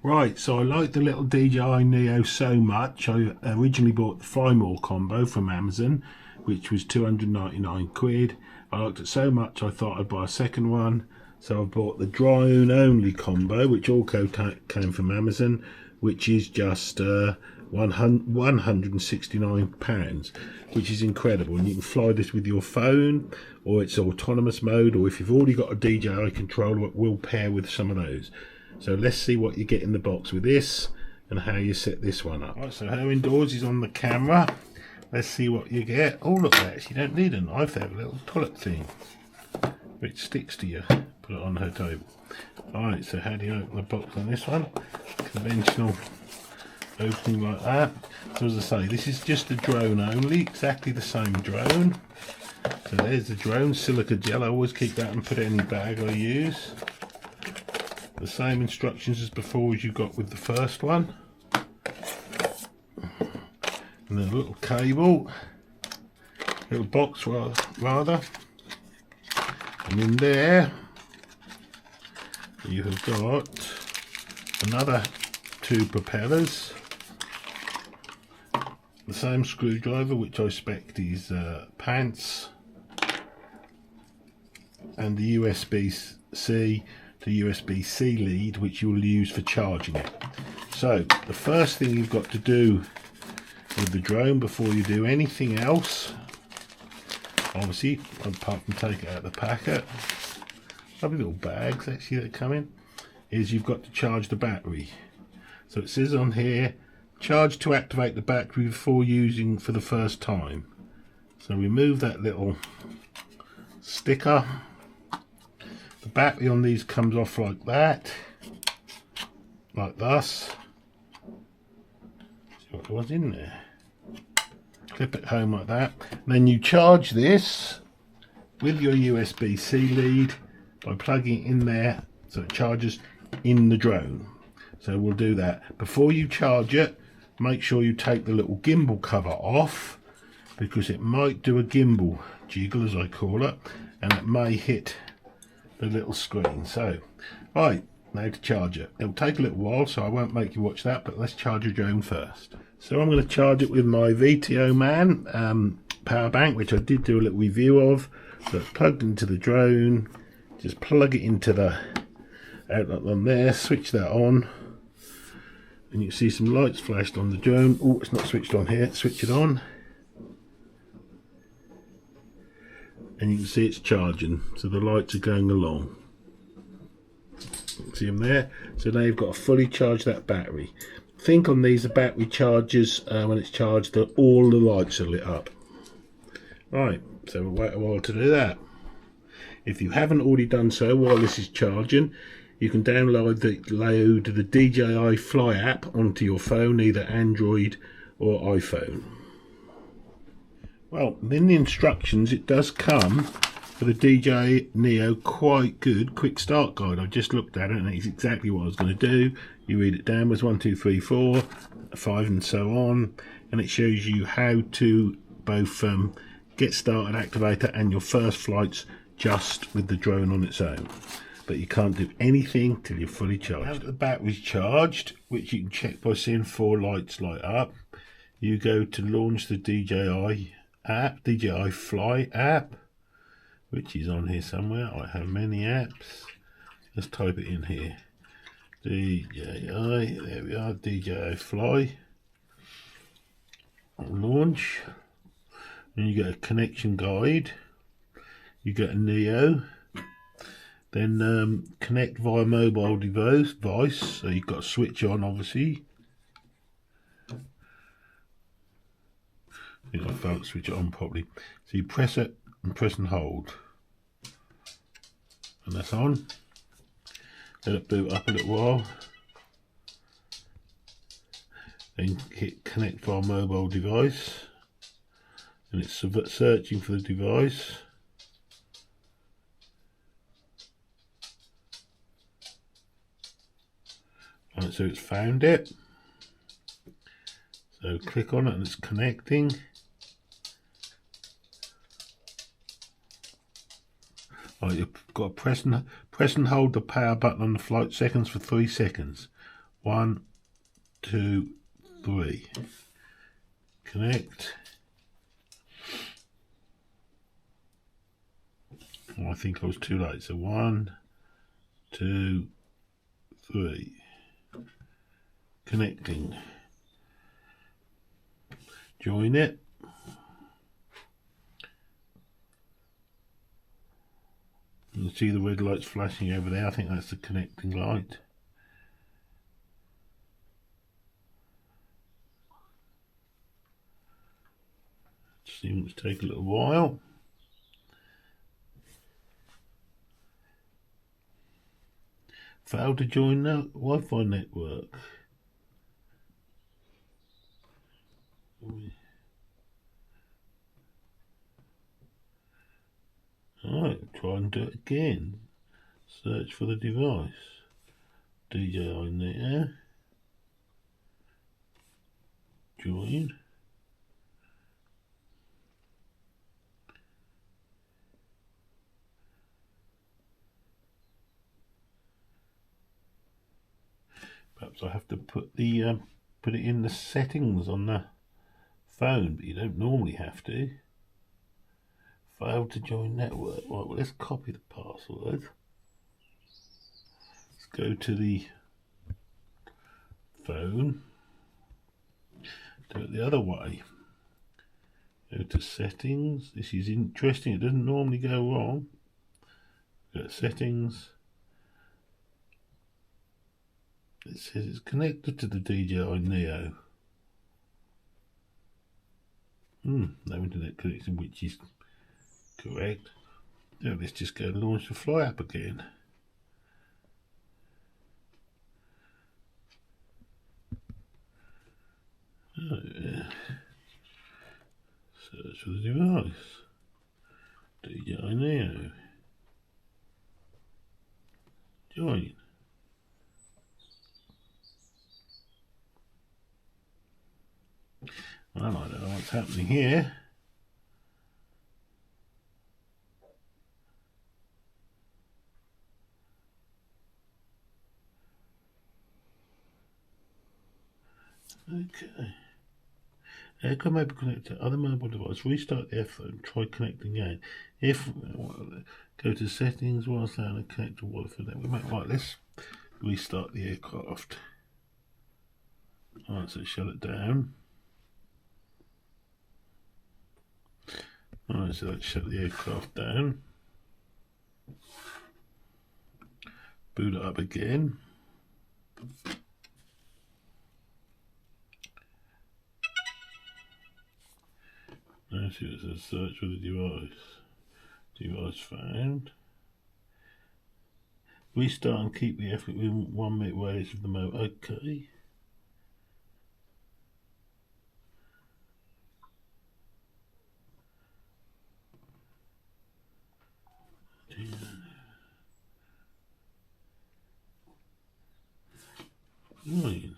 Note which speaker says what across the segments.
Speaker 1: Right, so I like the little DJI Neo so much. I originally bought the Fly More combo from Amazon, which was 299 quid. I liked it so much I thought I'd buy a second one. So I bought the drone only combo, which also came from Amazon, which is just £169, which is incredible. And you can fly this with your phone, or it's autonomous mode, or if you've already got a DJI controller, it will pair with some of those. So let's see what you get in the box with this and how you set this one up. Right, so her indoors is on the camera. Let's see what you get. Oh, look at that. You don't need a knife. They have a little toilet thing which sticks to you. Put it on her table. Alright, so how do you open the box on this one? Conventional opening like that. So as I say, this is just a drone only, exactly the same drone. So there's the drone, silica gel. I always keep that and put it in the bag I use. The same instructions as before as you got with the first one. And then a little cable, little box rather. And in there you have got another two propellers, the same screwdriver which I spec'd is pants, and the USB-C to USB-C lead which you will use for charging it. So the first thing you've got to do with the drone before you do anything else, obviously apart from take it out of the packet, lovely little bags actually that come in, is you've got to charge the battery. So it says on here, charge to activate the battery before using for the first time. So remove that little sticker. The battery on these comes off like that, like thus. See what was in there. Clip it home like that. And then you charge this with your USB-C lead by plugging it in there so it charges in the drone. So we'll do that. Before you charge it, make sure you take the little gimbal cover off, because it might do a gimbal jiggle, as I call it, and it may hit the little screen. So, right, now to charge it. It'll take a little while, so I won't make you watch that, but let's charge your drone first. So I'm going to charge it with my VTO Man power bank, which I did do a little review of. So it's plugged into the drone. Just plug it into the outlet on there, switch that on, and you can see some lights flashed on the drone. Oh, it's not switched on here. Switch it on, and you can see it's charging, so the lights are going along. See them there? So now you've got to fully charge that battery. Think on these, the battery charges when it's charged that all the lights are lit up. Right, so we'll wait a while to do that. If you haven't already done so while this is charging, you can download the DJI Fly app onto your phone, either Android or iPhone. Well, in the instructions it does come for the DJI Neo quite good quick start guide. I've just looked at it and it's exactly what I was going to do. You read it downwards, 1, 2, 3, 4, 5 and so on, and it shows you how to both get started, activate it, and your first flights just with the drone on its own. But you can't do anything till you're fully charged. Now that the battery's charged, which you can check by seeing 4 lights light up, you go to launch the DJI app, DJI Fly app, which is on here somewhere. I have many apps. Let's type it in here. DJI, there we are, DJI Fly. Launch. And you get a connection guide. You get a Neo. Then connect via mobile device. So you've got to switch on, obviously. I think I failed to switch it on properly. So you press it and press and hold. And that's on. Let it boot up a little while. Then hit connect via mobile device. And it's searching for the device. Right, so it's found it. So click on it and it's connecting. Right, you've got to press and hold the power button on the flight seconds for 3 seconds. 1, 2, 3. Connect. Oh, I think I was too late. So 1, 2, 3. Connecting. Join it. You can see the red lights flashing over there. I think that's the connecting light. Seems to take a little while. Failed to join the Wi-Fi network. Alright, try and do it again. Search for the device. DJI Neo. Join. Perhaps I have to put the put it in the settings on the phone, but you don't normally have to. Failed to join network. Right, well, let's copy the password. Let's go to the phone. Do it the other way. Go to settings. This is interesting. It doesn't normally go wrong. Go to settings. It says it's connected to the DJI Neo. No internet connection, which is correct. Now let's just go to launch the Fly app again. Oh, yeah. Search for the device. DJI Neo. Join. Well, I don't know what's happening here. Okay. Aircraft may be connected to other mobile device. Restart the phone. Try connecting again. If go to settings, whilst down and connect to Wi-Fi network. Right, let's restart the aircraft. Alright, so shut it down. Alright, so let's shut the aircraft down. Boot it up again. Now see it says search for the device. Device found. Restart and keep the effort within 1 minute radius of the mode. Okay. Right.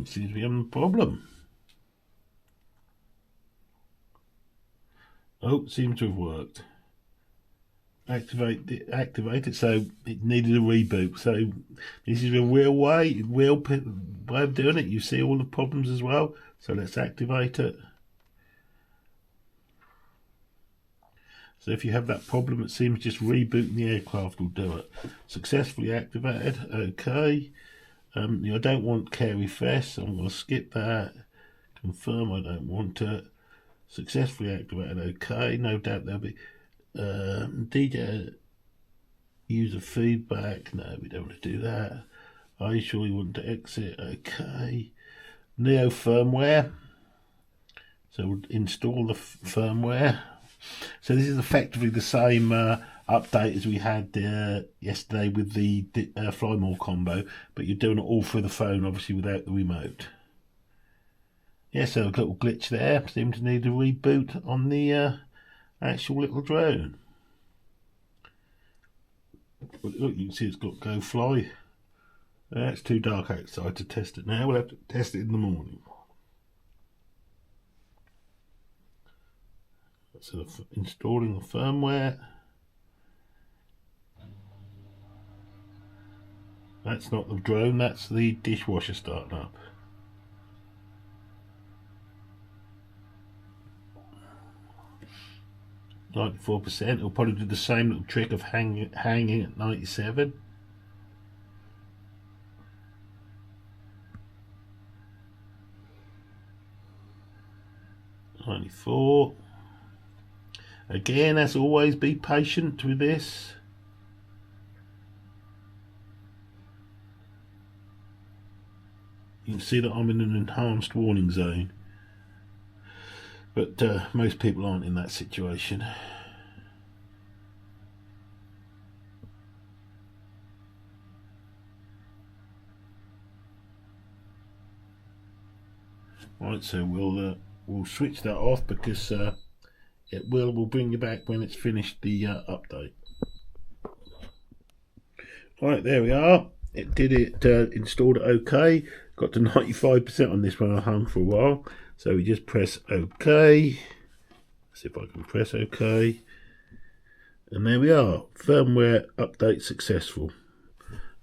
Speaker 1: Seems to be having a problem. Oh, seems to have worked. Activate it. So it needed a reboot. So this is a real way of doing it. You see all the problems as well. So let's activate it. So if you have that problem, it seems just rebooting the aircraft will do it. Successfully activated. Okay. I don't want carry fest, so I'm going to skip that. Confirm I don't want it. Successfully activated. Okay. No doubt there'll be DJ user feedback. No, we don't want to do that. Are you sure you want to exit? Okay. Neo firmware. So we'll install the firmware. So this is effectively the same update as we had yesterday with the Fly More combo, but you're doing it all through the phone, obviously without the remote. Yeah, so a little glitch there. Seems to need a reboot on the actual little drone. But look, you can see it's got Go Fly. It's too dark outside to test it now. We'll have to test it in the morning. So installing the firmware. That's not the drone, that's the dishwasher starting up. .94%. It'll probably do the same little trick of hanging at 97. .94. Again, as always, be patient with this. You can see that I'm in an enhanced warning zone, but most people aren't in that situation. Right, so we'll switch that off because we'll bring you back when it's finished the update. Right, there we are. It did it, installed it okay. Got to 95% on this one. I hung for a while. So we just press OK. Let's see if I can press OK. And there we are. Firmware update successful.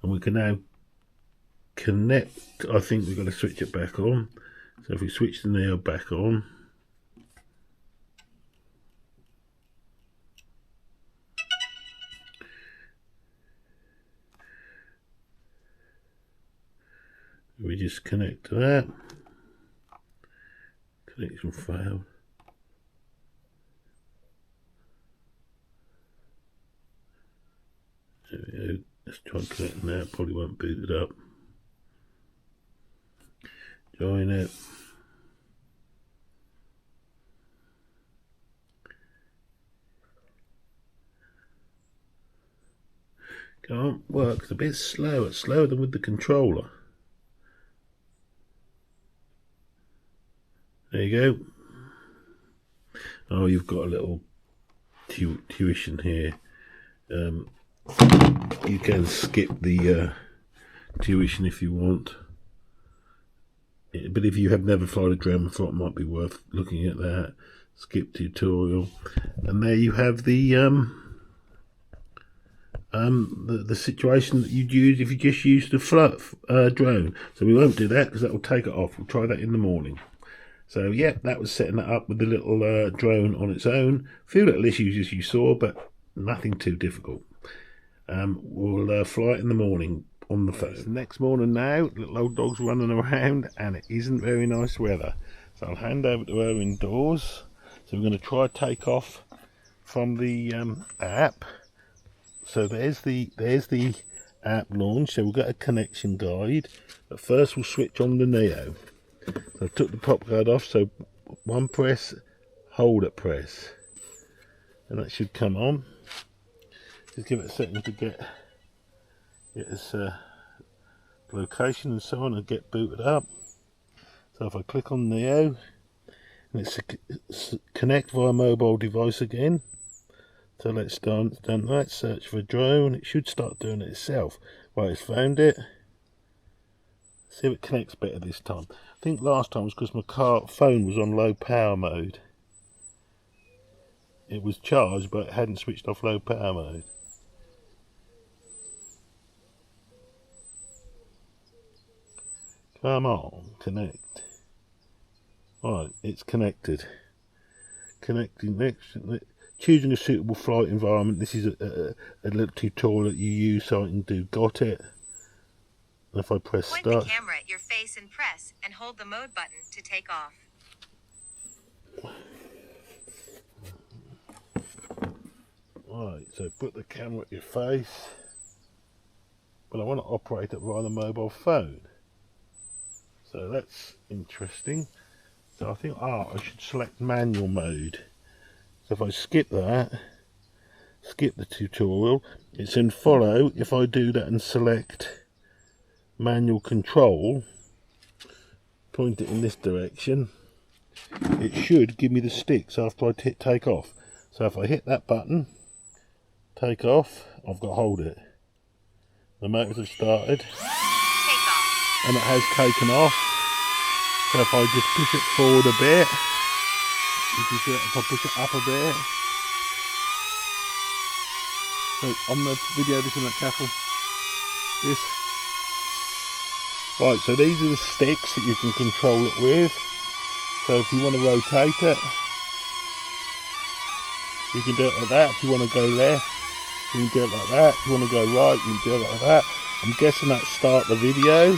Speaker 1: And we can now connect. I think we've got to switch it back on. So if we switch the Neo back on. We just connect to that. Connection failed. There we go. Let's try connecting that. Probably won't boot it up. Join it. Can't work. It's a bit slow. It's slower than with the controller. There you go. Oh, you've got a little tuition here. You can skip the tuition if you want. But if you have never flown a drone before, it might be worth looking at that. Skip tutorial. And there you have the situation that you'd use if you just used the drone. So we won't do that because that will take it off. We'll try that in the morning. So yeah, that was setting that up with the little drone on its own. A few little issues as you saw, but nothing too difficult. We'll fly it in the morning on the phone. It's the next morning now, little old dog's running around and it isn't very nice weather. So I'll hand over to her indoors. So we're going to try take off from the app. So there's the app launch. So we've got a connection guide. But first we'll switch on the Neo. So I took the pop guard off, so one press, hold it press. And that should come on. Just give it a second to get its location and so on and get booted up. So if I click on Neo, and it's connect via mobile device again. So let's done that, search for drone. It should start doing it itself. Right, it's found it. See if it connects better this time. I think last time was because my phone was on low power mode. It was charged, but it hadn't switched off low power mode. Come on, connect. Alright, it's connected. Connecting next. Choosing a suitable flight environment. This is a little tutorial that you use so I can do got it. And if I press start.
Speaker 2: Point the camera at your face and press and hold the mode button to take off.
Speaker 1: Right, so put the camera at your face. But I want to operate it via the mobile phone. So that's interesting. So I think, I should select manual mode. So if I skip that, skip the tutorial, it's in follow. If I do that and select manual control, point it in this direction, it should give me the sticks after I take off. So if I hit that button, take off, I've got to hold it. The motors have started. And it has taken off. So if I just push it forward a bit, You can see it if I push it up a bit. So on the video, this is not careful. This. Right, so these are the sticks that you can control it with. So if you want to rotate it, you can do it like that. If you want to go left, you can do it like that. If you want to go right, you can do it like that. I'm guessing that's start the video.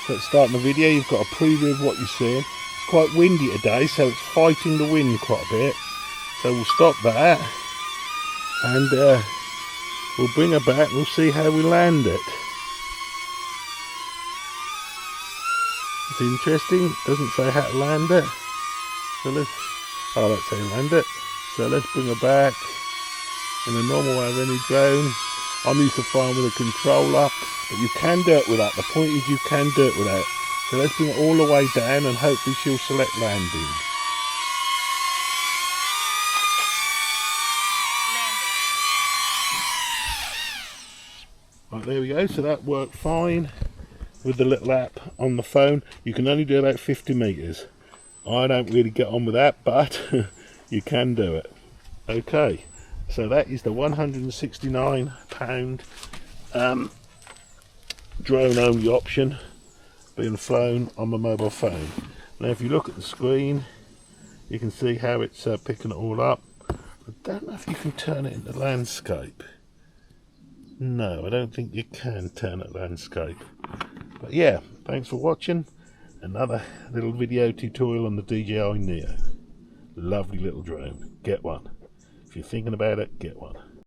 Speaker 1: So at starting the video, you've got a preview of what you're seeing. It's quite windy today, so it's fighting the wind quite a bit. So we'll stop that, and we'll bring her back. We'll see how we land it. It's interesting. It doesn't say how to land it. So let's. Oh, that's how you land it. So let's bring her back in the normal way of any drone. I'm used to flying with a controller, but you can do it without. The point is you can do it without. So let's bring it all the way down and hopefully she'll select landing. Right, there we go. So that worked fine with the little app on the phone. You can only do about 50 meters. I don't really get on with that, but you can do it. Okay, so that is the £169 drone only option being flown on my mobile phone. Now if you look at the screen, you can see how it's picking it all up. I don't know if you can turn it into landscape. No, I don't think you can turn it landscape. But yeah, thanks for watching. Another little video tutorial on the DJI Neo. Lovely little drone. Get one. If you're thinking about it, get one.